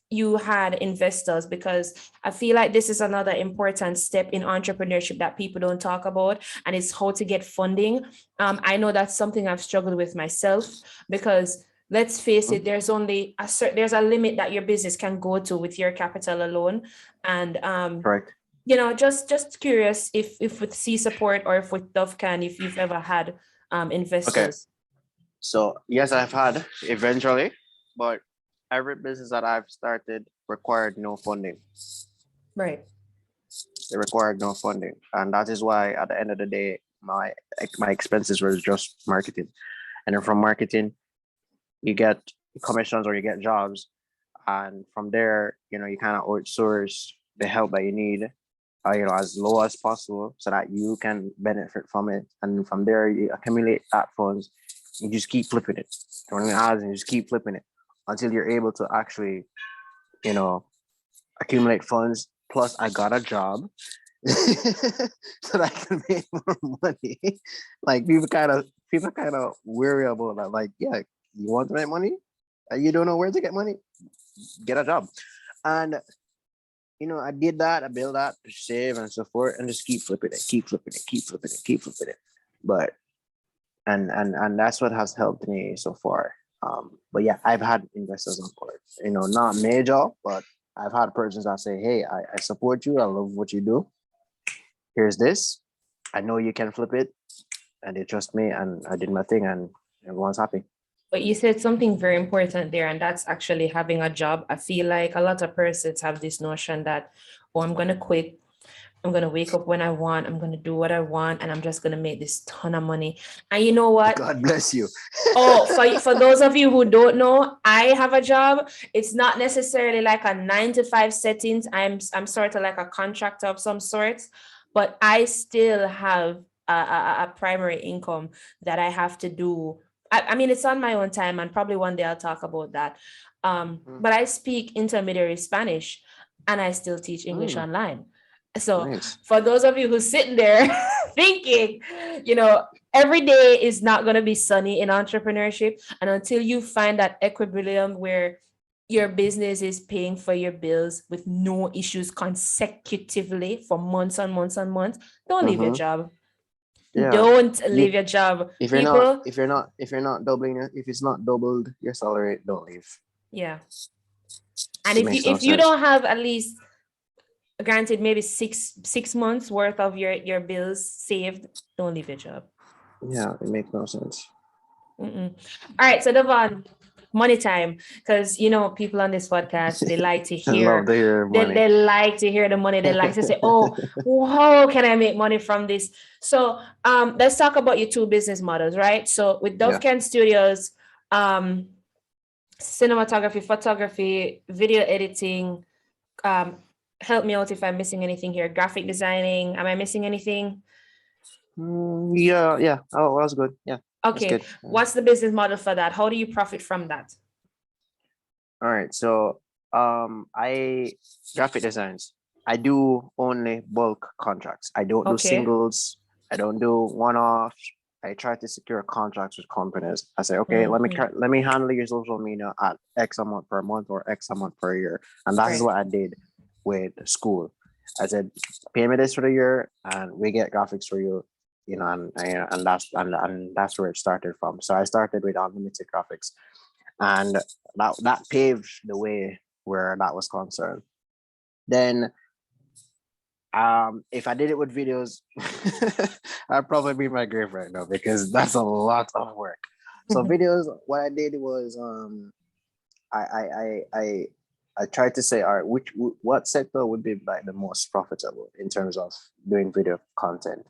you had investors, because I feel like this is another important step in entrepreneurship that people don't talk about, and it's how to get funding. I know that's something I've struggled with myself, because let's face it, there's a limit that your business can go to with your capital alone. And Correct. just curious if with C support or if with Dovcan, if you've ever had Okay. investors. So yes, I've had eventually, but every business that I've started required no funding. Right. They required no funding, and that is why at the end of the day, my expenses were just marketing, and then from marketing, you get commissions or you get jobs, and from there, you kind of outsource the help that you need, as low as possible, so that you can benefit from it, and from there, you accumulate that funds. You just keep flipping it, running ads, and you just keep flipping it until you're able to actually, accumulate funds. Plus, I got a job so that I can make more money. Like people kind of worry about that. Like, yeah, you want to make money, you don't know where to get money, get a job. And I did that. I built that to save and so forth, and just keep flipping it, keep flipping it, keep flipping it, keep flipping it. But and that's what has helped me so far. But yeah, I've had investors on board. Not major, but I've had persons that say, "Hey, I support you. I love what you do. Here's this. I know you can flip it," and they trust me, and I did my thing, and everyone's happy. But you said something very important there, and that's actually having a job. I feel like a lot of persons have this notion that, oh, I'm going to quit. I'm going to wake up when I want. I'm going to do what I want, and I'm just going to make this ton of money. And you know what? God bless you. Oh, for those of you who don't know, I have a job. It's not necessarily like a 9 to 5 settings. I'm sort of like a contractor of some sorts, but I still have a primary income that I have to do. I mean, it's on my own time, and probably one day I'll talk about that. But I speak intermediary Spanish, and I still teach English online. So Nice. for those of you who's sitting there thinking, every day is not going to be sunny in entrepreneurship. And until you find that equilibrium where your business is paying for your bills with no issues consecutively for months and months and months, don't leave your job. Yeah. Don't leave your job. If you're not doubling it, if it's not doubled your salary, don't leave. Yeah. And if you don't have at least, granted, maybe six months worth of your bills saved, don't leave your job. Yeah, it makes no sense. All right, so Devon, money time, because people on this podcast, they like to I love hear, to hear they, money. they like to hear the money. They like to say, oh, how can I make money from this? So let's talk about your two business models, right? So with Yeah. Dove Studios, cinematography, photography, video editing. Help me out if I'm missing anything here. Graphic designing. Am I missing anything? Yeah. Oh, that's good. Yeah, that's Okay. good. What's the business model for that? How do you profit from that? All right. So, I graphic designs. I do only bulk contracts. I don't do Okay. singles. I don't do one-offs. I try to secure contracts with companies. I say, okay, Mhm. let me handle your social media at X amount per month or X amount per year, and that is Right. what I did with school. I said, pay me this for the year, and we get graphics for you. And that's where it started from. So I started with unlimited graphics, and that paved the way where that was concerned. Then if I did it with videos, I'd probably be in my grave right now because that's a lot of work. So videos, what I did was I I I I, I tried to say, all right, what sector would be like the most profitable in terms of doing video content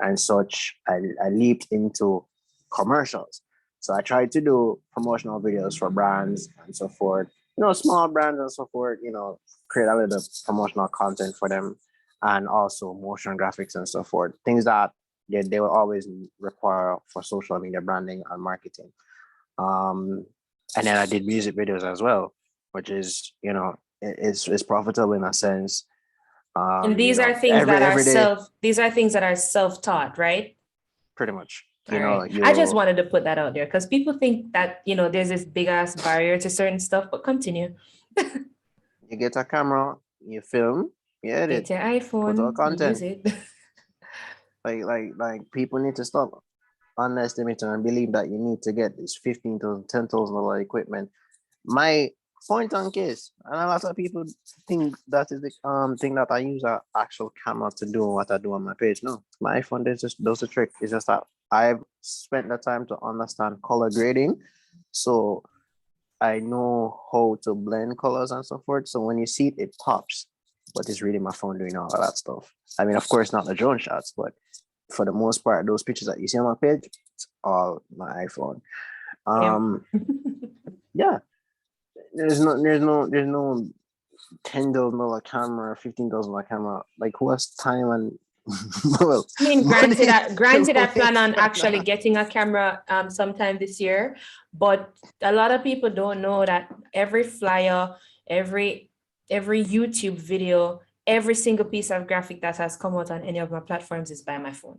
and such. I leaped into commercials. So I tried to do promotional videos for brands and so forth, small brands and so forth, create a little promotional content for them, and also motion graphics and so forth, things that they will always require for social media branding and marketing. Um, and then I did music videos as well, which is, it's profitable in a sense. And these are things that are Every day, self-taught, right? pretty much. All right. I just You wanted to put that out there because people think that, there's this big ass barrier to certain stuff, but continue. you get a camera, you film, you edit, Get your put out iPhone, use content. it. Like people need to stop underestimating and believe that you need to get this 15,000, $10,000 equipment. My point on case, and a lot of people think that is the thing that I use an actual camera to do what I do on my page. No, my iPhone does the trick. It's just that I've spent the time to understand color grading, so I know how to blend colors and so forth. So when you see it, it pops. But it's really my phone doing all of that stuff. I mean, of course, not the drone shots, but for the most part, those pictures that you see on my page, it's all my iPhone. Yeah. Yeah, there's no $10,000 camera, $15,000 camera. Like who has time and well, I mean, money granted, to I plan waste on on actually that? getting a camera sometime this year, but a lot of people don't know that every flyer, every YouTube video, every single piece of graphic that has come out on any of my platforms is by my phone.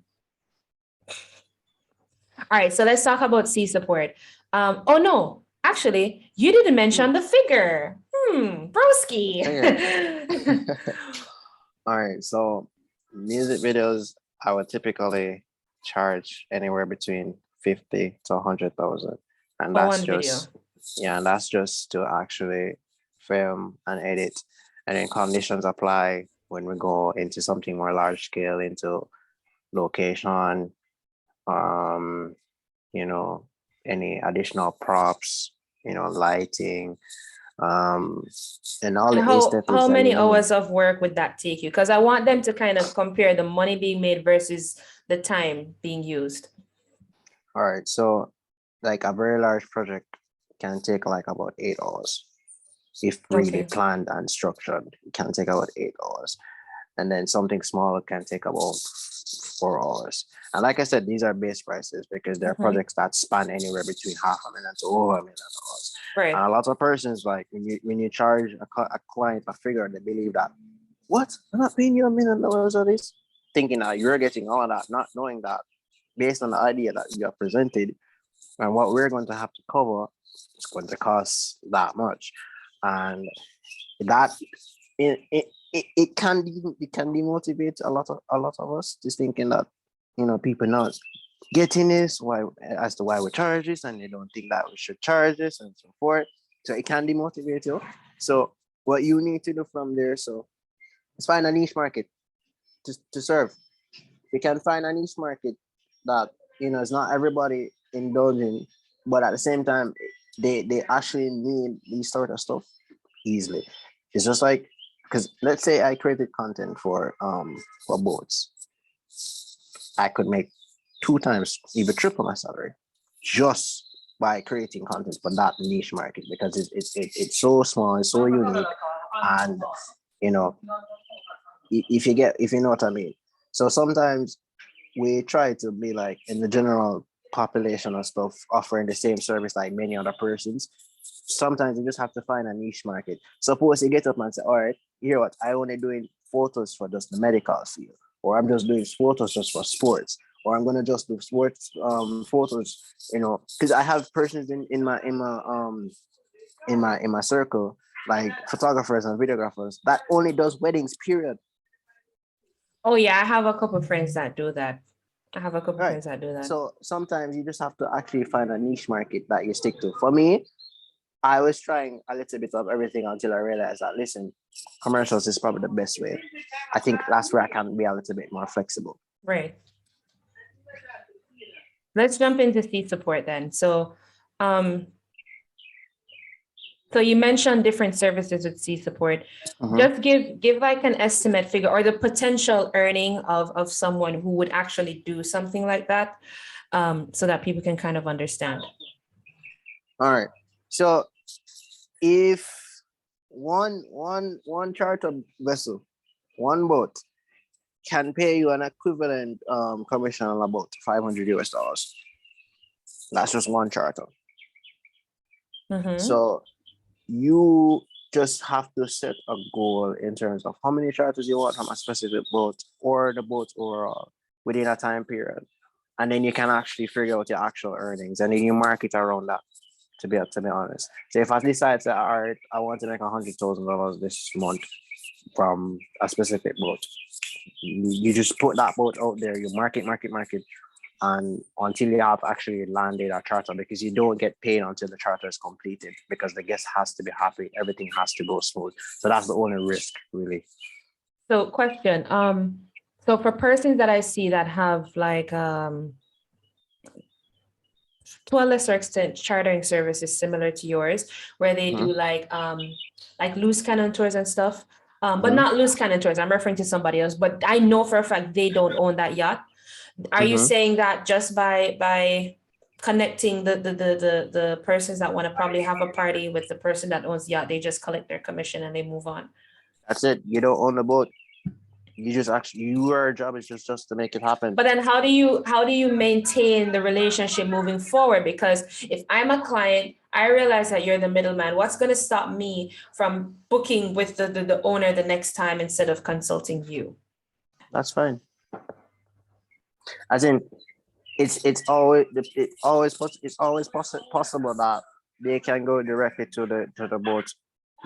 All right, so let's talk about C support. Oh no, actually, you didn't mention the figure. Broski. All right, so music videos, I would typically charge anywhere between 50 to 100,000, and For that's one video. just and that's just to actually film and edit, and then conditions apply when we go into something more large scale, into location, um, you know, any additional props, lighting, um, and all And the how aesthetics that you many need. hours of work would that take you? Because I want them to kind of compare the money being made versus the time being used. All right, so like a very large project can take like about 8 hours if really Okay. planned and structured. It can take about 8 hours, and then something smaller can take about 4 hours. And like I said, these are base prices because there are Mhm. projects that span anywhere between half a million to over $1 million. And Right. a lot of persons, like when you charge a client a figure, they believe that, what, I'm not paying you $1 million of this, thinking that you're getting all of that, not knowing that based on the idea that you have presented and what we're going to have to cover, it's going to cost that much. And that it can demotivate a lot of us, just thinking that people not getting this, why, as to why we charge this, and they don't think that we should charge this and so forth. So it can demotivate you. So what you need to do from there, so is find a niche market to serve. We can find a niche market that it's not everybody indulging, but at the same time they actually need these sort of stuff easily. It's just like, because let's say I created content for boats, I could make 2 times, even triple my salary, just by creating content for that niche market, because it's so small, it's so unique, and you know, if you know what I mean. So sometimes we try to be like in the general population of stuff, offering the same service like many other persons. Sometimes you just have to find a niche market. Suppose you get up and say, all right, you know what, I only doing photos for just the medical field, or I'm just doing photos just for sports, or I'm gonna just do sports photos, because I have persons in my circle, like photographers and videographers that only does weddings, period. Oh yeah, I have a couple of friends that do that. I have a couple of Right. friends that do that. So sometimes you just have to actually find a niche market that you stick to. For me, I was trying a little bit of everything until I realized that, listen, commercials is probably the best way. I think that's where I can be a little bit more flexible. Right. Let's jump into seat support then. So you mentioned different services with seat support. Mm-hmm. Just give like an estimate figure or the potential earning of someone who would actually do something like that, so that people can kind of understand. All right. So if one charter vessel, one boat, can pay you an equivalent commission on about $500, that's just one charter. Mm-hmm. So you just have to set a goal in terms of how many charters you want from a specific boat or the boat overall within a time period. And then you can actually figure out your actual earnings, and then you market around that, to be honest. So if I decide that, all right, I want to make $100,000 this month from a specific boat, you just put that boat out there, you market, and until you have actually landed a charter, because you don't get paid until the charter is completed, because the guest has to be happy, everything has to go smooth. So that's the only risk, really. So question, so for persons that I see that have like to a lesser extent chartering services similar to yours, where they do like loose cannon tours and stuff, but not loose cannon tours, I'm referring to somebody else, but I know for a fact they don't own that yacht. Are you saying that just by connecting the persons that want to probably have a party with the person that owns the yacht, they just collect their commission and they move on? That's it. You don't own the boat. You just your job is just to make it happen. But then how do you maintain the relationship moving forward? Because if I'm a client, I realize that you're the middleman. What's going to stop me from booking with the owner the next time instead of consulting you? That's fine. As in, it's always possible that they can go directly to the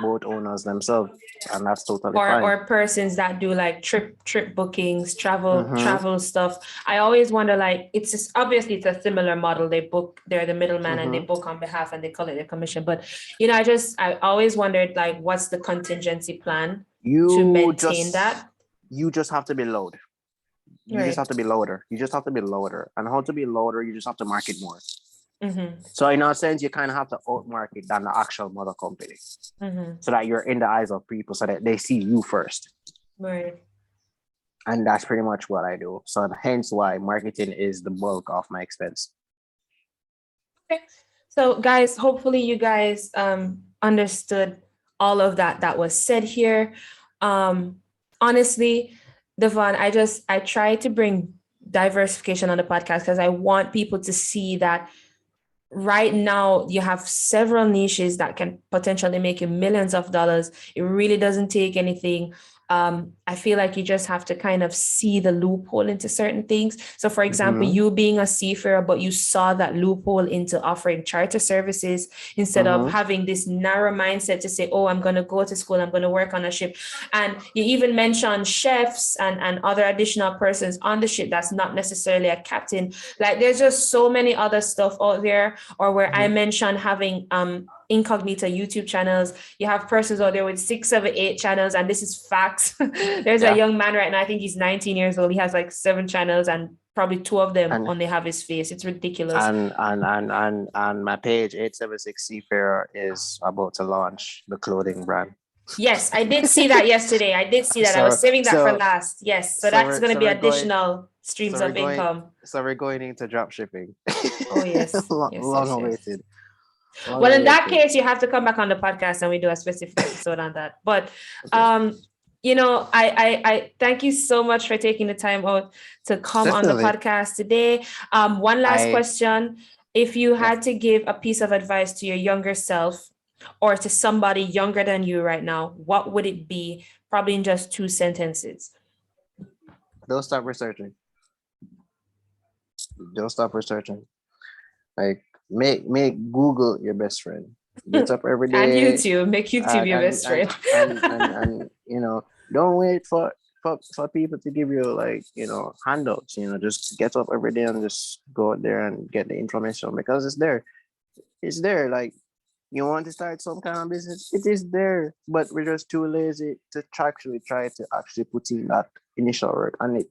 boat owners themselves, and that's totally fine. Or persons that do like trip bookings, travel stuff. I always wonder, like, it's just, obviously it's a similar model. They're the middleman and they book on behalf and they collect their commission. But I always wondered, like, what's the contingency plan to maintain that? You just have to be loud. You just have to be louder. And how to be louder, you just have to market more. So in a sense, you kind of have to outmarket than the actual mother company, so that you're in the eyes of people, so that they see you first. Right. And that's pretty much what I do. So hence why marketing is the bulk of my expense. Okay. So guys, hopefully you guys understood all of that was said here. Honestly, Devon, I try to bring diversification on the podcast because I want people to see that right now you have several niches that can potentially make you millions of dollars. It really doesn't take anything. I feel like you just have to kind of see the loophole into certain things. So for example, you being a seafarer, but you saw that loophole into offering charter services instead of having this narrow mindset to say, oh, I'm going to go to school, I'm going to work on a ship. And you even mentioned chefs and other additional persons on the ship that's not necessarily a captain. Like there's just so many other stuff out there, or where I mentioned having incognito YouTube channels. You have persons out there with 6, 7, 8 channels, and this is facts. There's a young man right now, I think he's 19 years old. He has like 7 channels and probably two of them And only have his face. It's ridiculous. and my page 876 Seafarer is about to launch the clothing brand. Yes, I did see that yesterday. I did see that. I was So saving that for so last. Yes. So so that's we're going to so be we're going additional so streams we're of going income. so we're going into drop shipping. Oh, yes. long, Yes, long yes, yes. awaited. Long Well, in that awaited. case, you have to come back on the podcast and we do a specific episode on that. But Okay. I thank you so much for taking the time out to come on the Definitely. podcast today. One last question. If you Yeah. had to give a piece of advice to your younger self or to somebody younger than you right now, what would it be? Probably in just 2 sentences. Don't stop researching. Don't stop researching. Like make Google your best friend. Get up every And day YouTube, make YouTube your best friend. and don't wait for people to give you like handouts. Just get up every day and just go out there and get the information because it's there. Like, you want to start some kind of business, it is there, but we're just too lazy to try to actually put in that initial work. And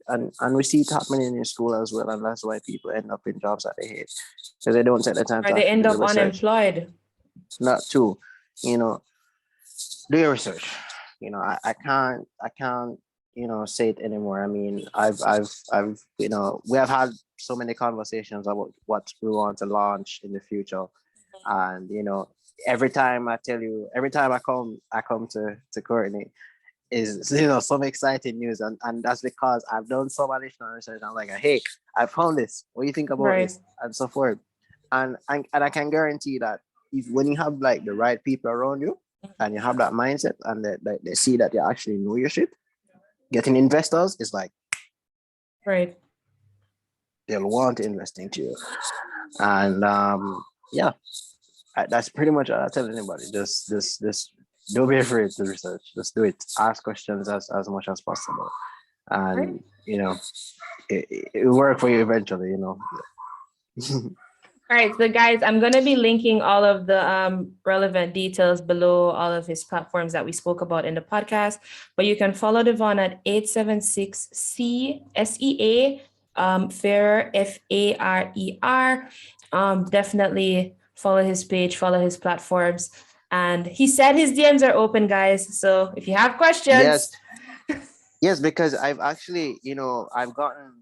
we see it happening in school as well, and that's why people end up in jobs that they hate because they don't take the time Or to they actually end do the up research. unemployed. Not to, do your research. I can't say it anymore. I mean, I've we have had so many conversations about what we want to launch in the future, and every time I come to Courtney is some exciting news, and that's because I've done some additional research. I'm like, hey, I found this. What do you think about Right. this, and so forth. And I can guarantee that if when you have like the right people around you and you have that mindset and they see that you actually know your shit, getting investors is like Right. they'll want to invest into you. And yeah, that's pretty much what I tell anybody. Just don't be afraid to research. Just do it. Ask questions as much as possible, and it will work for you eventually. All right, so guys, I'm going to be linking all of the relevant details below all of his platforms that we spoke about in the podcast. But you can follow Devon at 876CSEA, Farer, FARER. Definitely follow his page, follow his platforms. And he said his DMs are open, guys. So if you have questions. Yes, because I've actually, I've gotten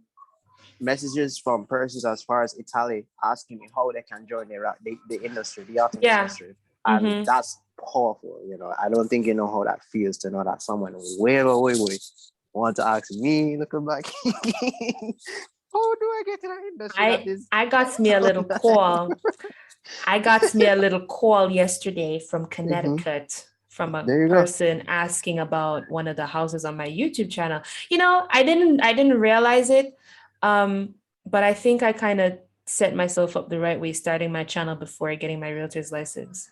messages from persons as far as Italy asking me how they can join the industry, the art industry. And that's powerful. I don't think you know how that feels to know that someone way want to ask me, looking back. How do I get to that industry? I got me a little call. I got me a little call yesterday from Connecticut from a person asking about one of the houses on my YouTube channel. I didn't realize it. But I think I kind of set myself up the right way starting my channel before getting my realtor's license.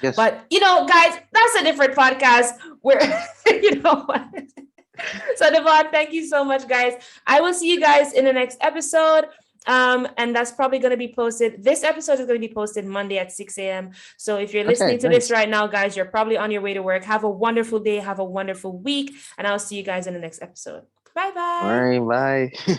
Yes. But, guys, that's a different podcast where, So Devon, thank you so much, guys. I will see you guys in the next episode. And that's probably going to be posted. This episode is going to be posted Monday at 6 a.m. So if you're listening to this right now, guys, you're probably on your way to work. Have a wonderful day. Have a wonderful week. And I'll see you guys in the next episode. Bye-bye. All right, bye.